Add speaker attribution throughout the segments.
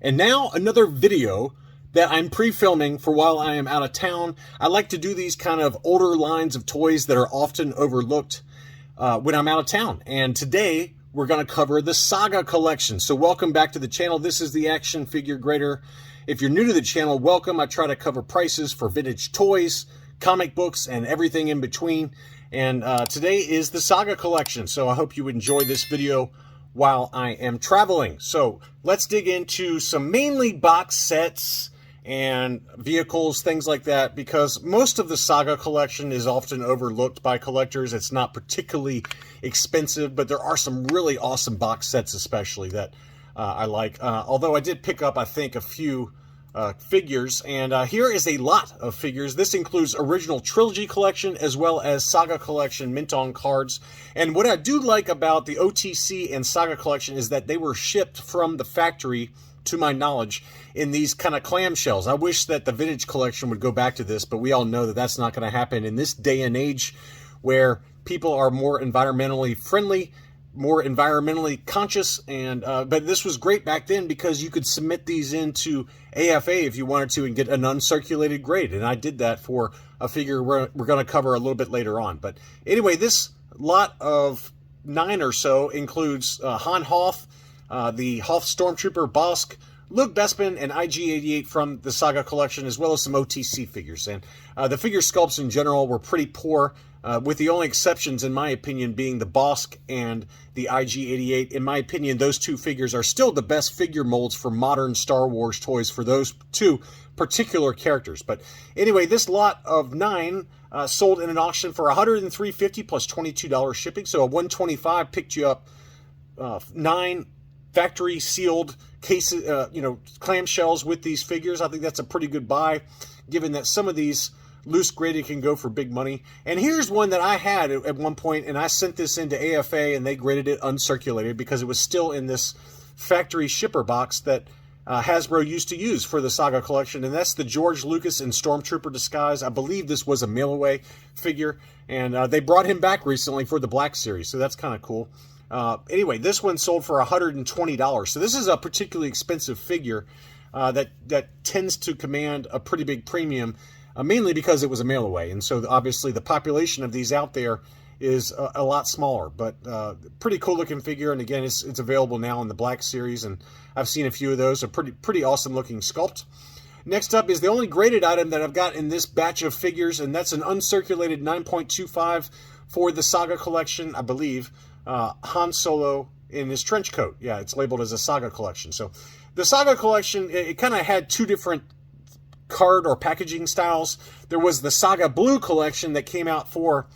Speaker 1: And now another video that I'm pre-filming for while I am out of town. I like to do these kind of older lines of toys that are often overlooked when I'm out of town. And today we're going to cover the Saga Collection. So welcome back to the channel. This is the Action Figure Grader. If you're new to the channel, welcome. I try to cover prices for vintage toys, comic books, and everything in between. And today is the Saga Collection. So I hope you enjoy this video while I am traveling. So let's dig into some mainly box sets and vehicles, things like that, because most of the Saga Collection is often overlooked by collectors. It's not particularly expensive, but there are some really awesome box sets especially that I like. Although I did pick up, I think, a few figures, and here is a lot of figures. This includes original trilogy collection as well as Saga Collection mint-on cards. And what I do like about the OTC and Saga Collection is that they were shipped from the factory, to my knowledge, in these kind of clamshells. I wish that the vintage collection would go back to this, but we all know that that's not going to happen in this day and age where people are more environmentally friendly, more environmentally conscious, and but this was great back then because you could submit these into AFA if you wanted to and get an uncirculated grade, and I did that for a figure we're going to cover a little bit later on. But anyway, this lot of 9 or so includes Han Hoth, the Hoth Stormtrooper, Bosk, Luke Bespin, and IG-88 from the Saga Collection, as well as some OTC figures. And the figure sculpts in general were pretty poor, with the only exceptions, in my opinion, being the Bosk and the IG-88. In my opinion, those two figures are still the best figure molds for modern Star Wars toys for those two particular characters. But anyway, this lot of 9 sold in an auction for $103.50 plus $22 shipping. So a $125 picked you up 9 factory sealed cases, clamshells with these figures. I think that's a pretty good buy, given that some of these loose graded can go for big money. And here's one that I had at one point, and I sent this into AFA, and they graded it uncirculated because it was still in this factory shipper box that Hasbro used to use for the Saga Collection, and that's the George Lucas in Stormtrooper disguise. I believe this was a mail-away figure, and they brought him back recently for the Black Series, so that's kind of cool. Anyway, this one sold for $120. So this is a particularly expensive figure that tends to command a pretty big premium, mainly because it was a mail away. And so obviously the population of these out there is a lot smaller, but pretty cool looking figure. And again, it's available now in the Black Series, and I've seen a few of those. A pretty awesome looking sculpt. Next up is the only graded item that I've got in this batch of figures, and that's an uncirculated 9.25 for the Saga Collection, I believe. Han Solo in his trench coat. Yeah, it's labeled as a Saga Collection. So the Saga Collection, it kind of had two different card or packaging styles. There was the Saga Blue Collection that came out for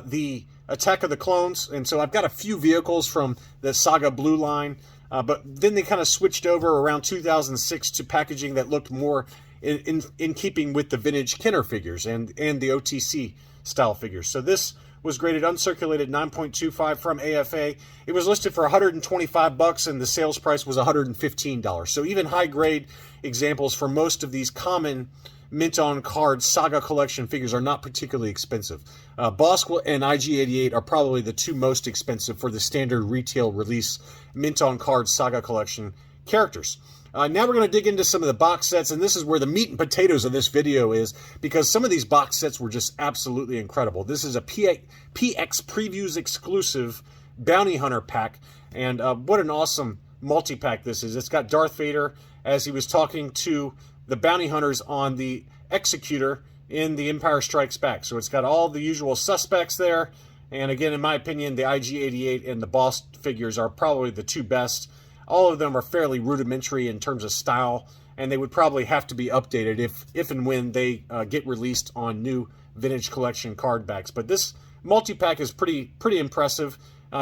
Speaker 1: the Attack of the Clones, and so I've got a few vehicles from the Saga Blue line, but then they kind of switched over around 2006 to packaging that looked more in keeping with the vintage Kenner figures and the OTC style figures. So this was graded uncirculated 9.25 from AFA. It was listed for $125 and the sales price was $115. So even high grade examples for most of these common mint-on card Saga Collection figures are not particularly expensive. Bosk and IG-88 are probably the two most expensive for the standard retail release mint-on card Saga Collection characters. Now we're going to dig into some of the box sets, and this is where the meat and potatoes of this video is, because some of these box sets were just absolutely incredible. This is a PX Previews exclusive Bounty Hunter pack, and what an awesome multi-pack this is. It's got Darth Vader as he was talking to the bounty hunters on the Executor in The Empire Strikes Back. So it's got all the usual suspects there, and again, in my opinion, the IG-88 and the Boss figures are probably the two best. All of them are fairly rudimentary in terms of style, and they would probably have to be updated if and when they get released on new vintage collection card backs. But this multi-pack is pretty impressive.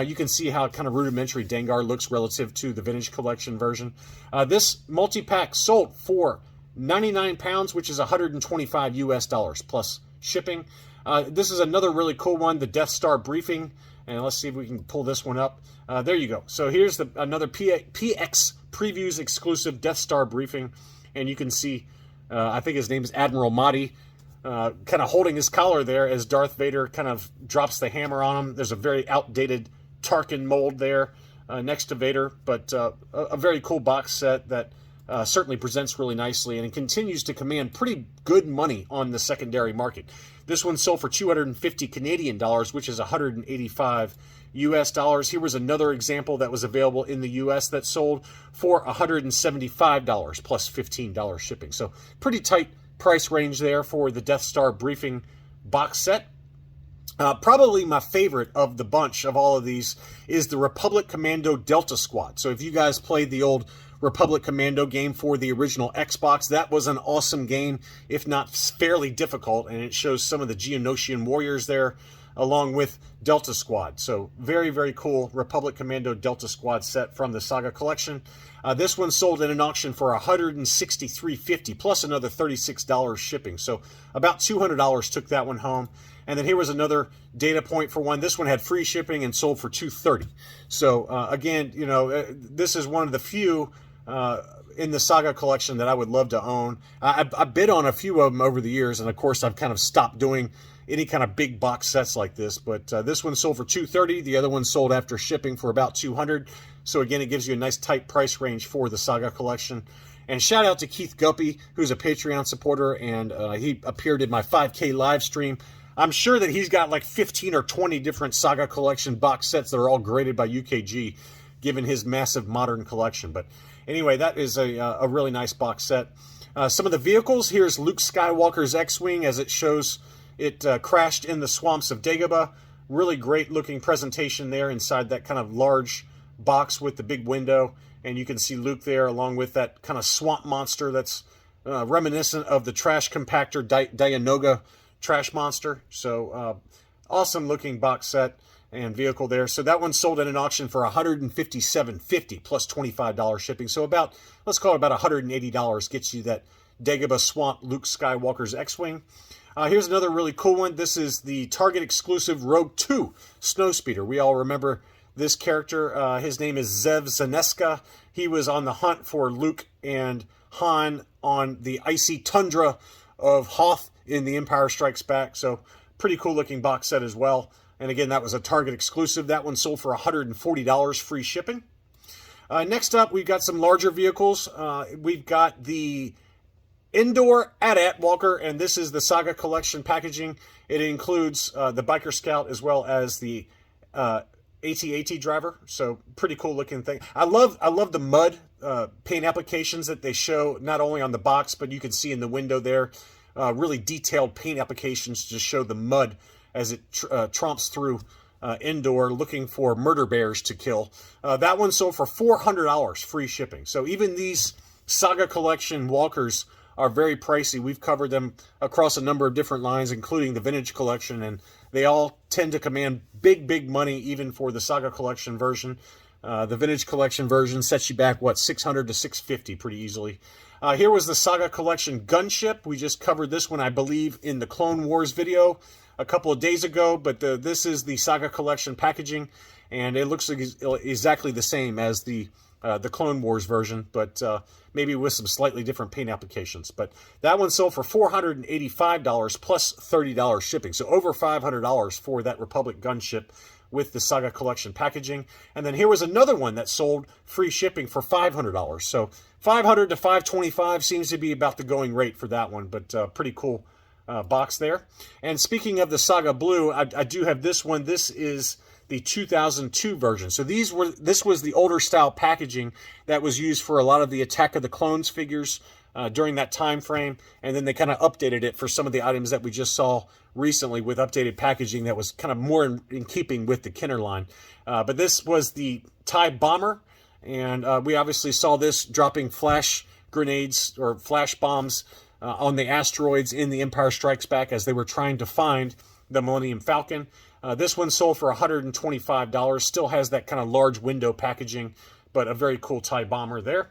Speaker 1: You can see how kind of rudimentary Dengar looks relative to the vintage collection version. This multi-pack sold for 99 pounds, which is 125 US dollars plus shipping. This is another really cool one, the Death Star briefing. And let's see if we can pull this one up. There you go. So here's another PX Previews exclusive Death Star briefing. And you can see, I think his name is Admiral Mahdi, kind of holding his collar there as Darth Vader kind of drops the hammer on him. There's a very outdated Tarkin mold there next to Vader, but a very cool box set that certainly presents really nicely, and it continues to command pretty good money on the secondary market. This one sold for 250 Canadian dollars, which is 185 US dollars. Here was another example that was available in the US that sold for $175 plus $15 shipping. So pretty tight price range there for the Death Star briefing box set. Probably my favorite of the bunch of all of these is the Republic Commando Delta Squad. So if you guys played the old Republic Commando game for the original Xbox, that was an awesome game, if not fairly difficult, and it shows some of the Geonosian warriors there along with Delta Squad. So very, very cool Republic Commando Delta Squad set from the Saga Collection. This one sold in an auction for $163.50 plus another $36 shipping. So about $200 took that one home. And then here was another data point for one. This one had free shipping and sold for $230. So again, you know, this is one of the few in the Saga Collection that I would love to own. I bid on a few of them over the years, and of course I've kind of stopped doing any kind of big box sets like this. But this one sold for $230. The other one sold after shipping for about $200. So again, it gives you a nice tight price range for the Saga Collection. And shout out to Keith Guppy, who's a Patreon supporter, and he appeared in my 5K live stream. I'm sure that he's got like 15 or 20 different Saga Collection box sets that are all graded by UKG, given his massive modern collection. But anyway, that is a really nice box set. Some of the vehicles, here's Luke Skywalker's X-Wing as it shows it crashed in the swamps of Dagobah. Really great looking presentation there inside that kind of large box with the big window. And you can see Luke there along with that kind of swamp monster that's reminiscent of the trash compactor Dianoga trash monster. So awesome looking box set and vehicle there. So that one sold at an auction for $157.50 plus $25 shipping. So about, let's call it about $180 gets you that Dagobah Swamp Luke Skywalker's X-Wing. Here's another really cool one. This is the Target exclusive Rogue 2 Snowspeeder. We all remember this character. His name is Zev Zaneska. He was on the hunt for Luke and Han on the icy tundra of Hoth in The Empire Strikes Back. So pretty cool looking box set as well. And again, that was a Target exclusive. That one sold for $140 free shipping. Next up, we've got some larger vehicles. We've got the Indoor AT-AT Walker, and this is the Saga Collection packaging. It includes the Biker Scout as well as the AT-AT driver. So pretty cool looking thing. I love the mud paint applications that they show not only on the box, but you can see in the window there. Really detailed paint applications to show the mud as it tromps through Endor looking for murder bears to kill. That one sold for $400 free shipping. So even these Saga Collection walkers are very pricey. We've covered them across a number of different lines, including the Vintage Collection, and they all tend to command big money even for the Saga Collection version. The Vintage Collection version sets you back, what, $600 to $650 pretty easily. Here was the Saga Collection gunship. We just covered this one, I believe, in the Clone Wars video a couple of days ago, but this is the Saga Collection packaging, and it looks exactly the same as the Clone Wars version, but maybe with some slightly different paint applications. But that one sold for $485 plus $30 shipping, so over $500 for that Republic gunship with the Saga Collection packaging. And then here was another one that sold free shipping for $500. So $500 to $525 seems to be about the going rate for that one, but pretty cool box there. And speaking of the Saga Blue, I do have this one. This is the 2002 version. So this was the older style packaging that was used for a lot of the Attack of the Clones figures during that time frame, and then they kind of updated it for some of the items that we just saw recently with updated packaging that was kind of more in keeping with the Kenner line. But this was the TIE Bomber, and we obviously saw this dropping flash grenades or flash bombs on the asteroids in The Empire Strikes Back as they were trying to find the Millennium Falcon. This one sold for $125. Still has that kind of large window packaging, but a very cool TIE Bomber there.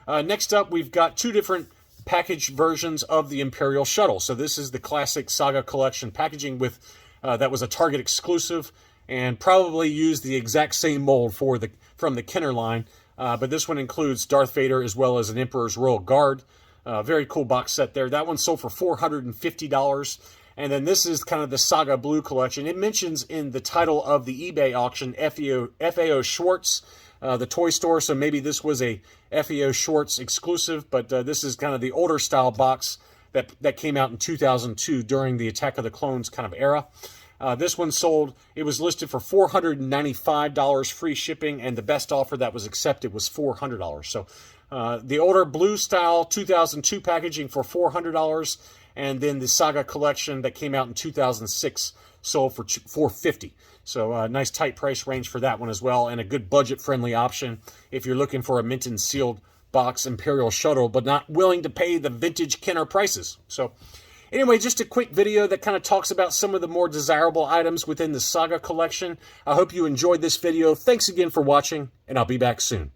Speaker 1: Next up, we've got two different package versions of the Imperial Shuttle. So this is the classic Saga Collection packaging with that was a Target exclusive and probably used the exact same mold from the Kenner line. But this one includes Darth Vader as well as an Emperor's Royal Guard. Very cool box set there. That one sold for $450. And then this is kind of the Saga Blue collection. It mentions in the title of the eBay auction FAO Schwartz. the toy store, so maybe this was a FEO Shorts exclusive, but this is kind of the older style box that came out in 2002 during the Attack of the Clones kind of era. This one sold, it was listed for $495 free shipping, and the best offer that was accepted was $400. So the older blue style 2002 packaging for $400, and then the Saga Collection that came out in 2006 sold for $450. So a nice tight price range for that one as well, and a good budget-friendly option if you're looking for a mint and sealed box Imperial Shuttle, but not willing to pay the vintage Kenner prices. So anyway, just a quick video that kind of talks about some of the more desirable items within the Saga Collection. I hope you enjoyed this video. Thanks again for watching, and I'll be back soon.